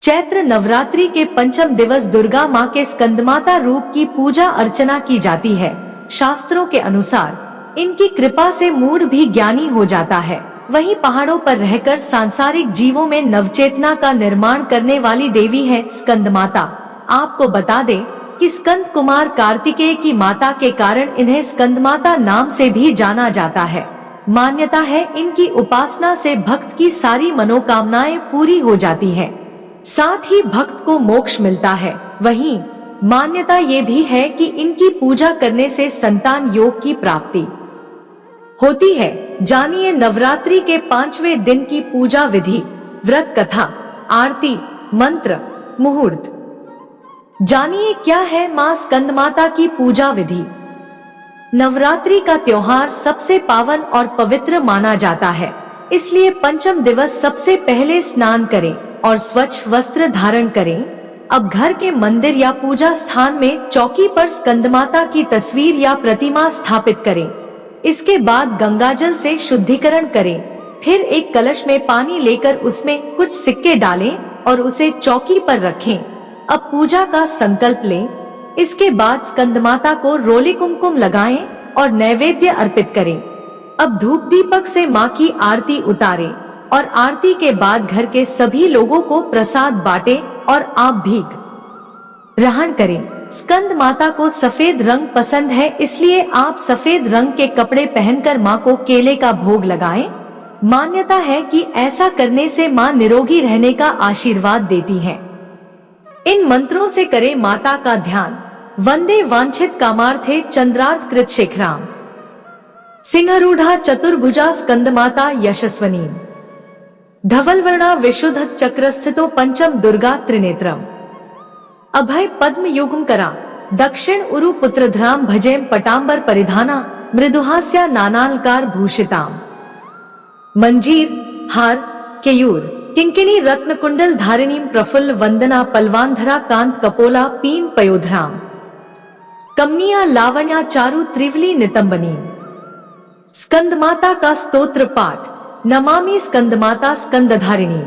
चैत्र नवरात्रि के पंचम दिवस दुर्गा माँ के स्कंदमाता रूप की पूजा अर्चना की जाती है। शास्त्रों के अनुसार इनकी कृपा से मूढ़ भी ज्ञानी हो जाता है। वहीं पहाड़ों पर रहकर सांसारिक जीवों में नवचेतना का निर्माण करने वाली देवी है स्कंदमाता। आपको बता दें कि स्कंद कुमार कार्तिकेय की माता के कारण इन्हें स्कंदमाता नाम से भी जाना जाता है। मान्यता है इनकी उपासना से भक्त की सारी मनोकामनाएं पूरी हो जाती है, साथ ही भक्त को मोक्ष मिलता है। वहीं मान्यता ये भी है कि इनकी पूजा करने से संतान योग की प्राप्ति होती है। जानिए नवरात्रि के 5वें दिन की पूजा विधि, व्रत कथा, आरती, मंत्र, मुहूर्त। जानिए क्या है माँ स्कंदमाता की पूजा विधि। नवरात्रि का त्योहार सबसे पावन और पवित्र माना जाता है, इसलिए पंचम दिवस सबसे पहले स्नान करें और स्वच्छ वस्त्र धारण करें। अब घर के मंदिर या पूजा स्थान में चौकी पर स्कंदमाता की तस्वीर या प्रतिमा स्थापित करें। इसके बाद गंगाजल से शुद्धिकरण करें। फिर एक कलश में पानी लेकर उसमें कुछ सिक्के डालें और उसे चौकी पर रखें। अब पूजा का संकल्प लें। इसके बाद स्कंदमाता को रोली कुमकुम लगाएं और नैवेद्य अर्पित करें। अब धूप दीपक से माँ की आरती उतारें और आरती के बाद घर के सभी लोगों को प्रसाद बांटें और आप भी ग्रहण करें। स्कंद माता को सफेद रंग पसंद है, इसलिए आप सफेद रंग के कपड़े पहनकर माँ को केले का भोग लगाएं। मान्यता है कि ऐसा करने से माँ निरोगी रहने का आशीर्वाद देती है। इन मंत्रों से करें माता का ध्यान। वंदे वांछित कामार्थे चंद्रार्थ कृत शेखराम, सिंहरूढ़ा चतुर्भुजा स्कंदमाता यशस्वनी, धवलवर्णा विशुद्ध चक्रस्थितो पंचम दुर्गा त्रिनेत्रम, अभय पद्म युग्म करा, दक्षिण उरु पुत्रध्राम भजेम पटांबर परिधाना, मृदुहास्या नानालकार भूषिताम, मंजीर, हार, केयूर, किंकिणी रत्न कुंडल धारिणीम प्रफुल्ल वंदना पलवानधरा कांत कपोला पीन पयोधराम, कमनिया लावण्या चारु त्रिवली नितंबनी। स्कंदमाता का स्तोत्र पाठ। नमामि स्कंदमाता स्कंदधारिणी,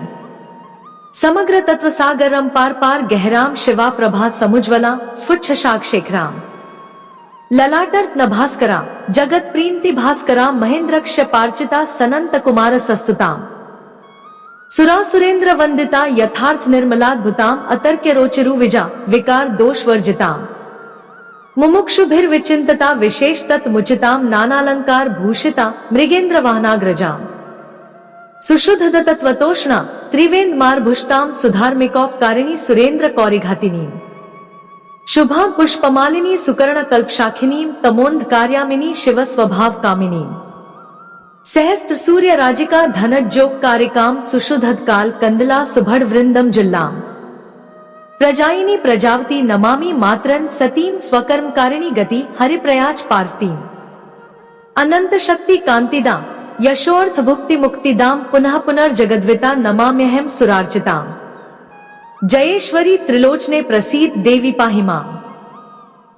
समग्र तत्व सागरम पार पार गहराम शिवा प्रभा समुज्वला स्फुच्छ शेखराम, ललाटर्थ नभास्करा जगत प्रीति भास्करा महेंद्रक्ष पार्चिता सनंत कुमार सस्तुताम, सुरासुरेंद्र वंदिता यथार्थ निर्मलाद्भुताम अतर्क्य रोचिरु विजा विकार दोष वर्जिताम, मुमुक्षुभिर विचिंतता विशेष तत्मुचिताम नानालंकार भूषिता मृगेंद्र वाहनाग्रजाम, सुशुद्ध तत्वतोष्णा त्रिवेंद मारभुष्टाम सुधार्मिकौपकारिणी सुरेंद्र कौरिघातिनीम, शुभां पुष्पमालिनी सुकर्ण कल्पशाखिनीम तमोन्ध कार्यामिनी शिव स्वभाव कामिनीम, सहस्त्र सूर्य राजिका धनज्जोग कारिकाम सुशुद्ध काल कंदला सुभड़ वृंदम जिल्लाम, प्रजायिनी प्रजावती नमामि मातरन सतीम स्वकर्मकारिणी गति हरिप्रयाज पार्वतीम, अनंत शक्ति कांतिदाम यशोर्थ भुक्ति मुक्तिदाम पुनः पुनर्जगद्विता नमाम्यहम सुरार्चिताम, जयेश्वरी त्रिलोचने प्रसीद देवी पाहि माम।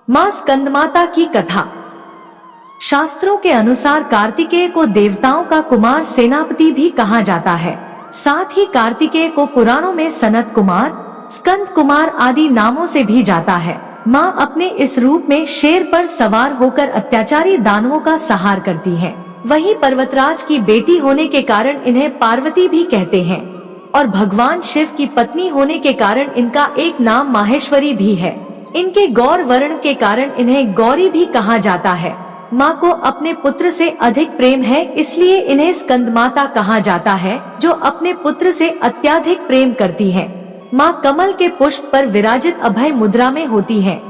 मां स्कंदमाता की कथा। शास्त्रों के अनुसार कार्तिकेय को देवताओं का कुमार सेनापति भी कहा जाता है। साथ ही कार्तिकेय को पुराणों में सनत कुमार, स्कंद कुमार आदि नामों से भी जाता है। मां अपने इस रूप में शेर पर सवार होकर अत्याचारी दानवों का संहार करती है। वहीं पर्वतराज की बेटी होने के कारण इन्हें पार्वती भी कहते हैं और भगवान शिव की पत्नी होने के कारण इनका एक नाम माहेश्वरी भी है। इनके गौर वर्ण के कारण इन्हें गौरी भी कहा जाता है। माँ को अपने पुत्र से अधिक प्रेम है, इसलिए इन्हें स्कंदमाता कहा जाता है, जो अपने पुत्र से अत्याधिक प्रेम करती है। माँ कमल के पुष्प पर विराजित अभय मुद्रा में होती है,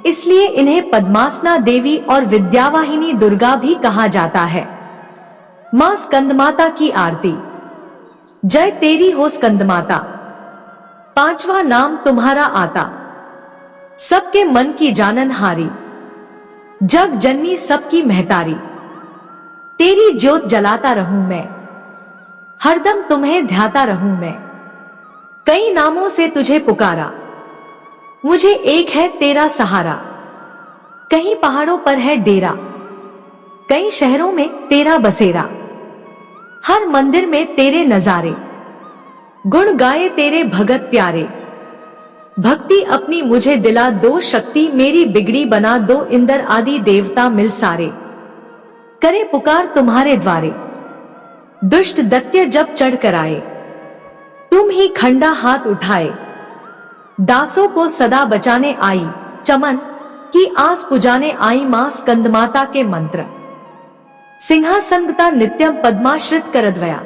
इसलिए इन्हें पद्मासना देवी और विद्यावाहिनी दुर्गा भी कहा जाता है। माँ स्कंदमाता की आरती। जय तेरी हो स्कंदमाता, पांचवा नाम तुम्हारा आता, सबके मन की जाननहारी, जग जननी सबकी महतारी, तेरी ज्योत जलाता रहूं मैं, हरदम तुम्हें ध्याता रहूं मैं, कई नामों से तुझे पुकारा, मुझे एक है तेरा सहारा, कहीं पहाड़ों पर है डेरा, कई शहरों में तेरा बसेरा, हर मंदिर में तेरे नजारे, गुण गाए तेरे भगत प्यारे। भक्ति अपनी मुझे दिला दो, शक्ति मेरी बिगड़ी बना दो, इंद्र आदि देवता मिल सारे करे पुकार तुम्हारे द्वारे। दुष्ट दैत्य जब चढ़ कर आए, तुम ही खंडा हाथ उठाए, दासों को सदा बचाने आई, चमन की आस पुजाने आई मां स्कंदमाता के मंत्र। सिंहासनगता नित्यम पद्माश्रित करद्वया,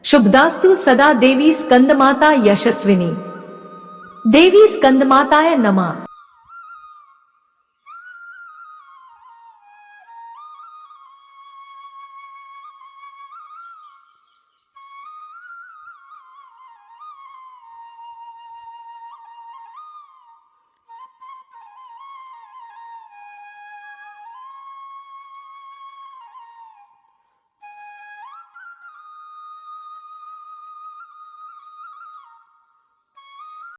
शुभदास्तु सदा देवी स्कंदमाता यशस्विनी। देवी स्कंदमाताय नमः।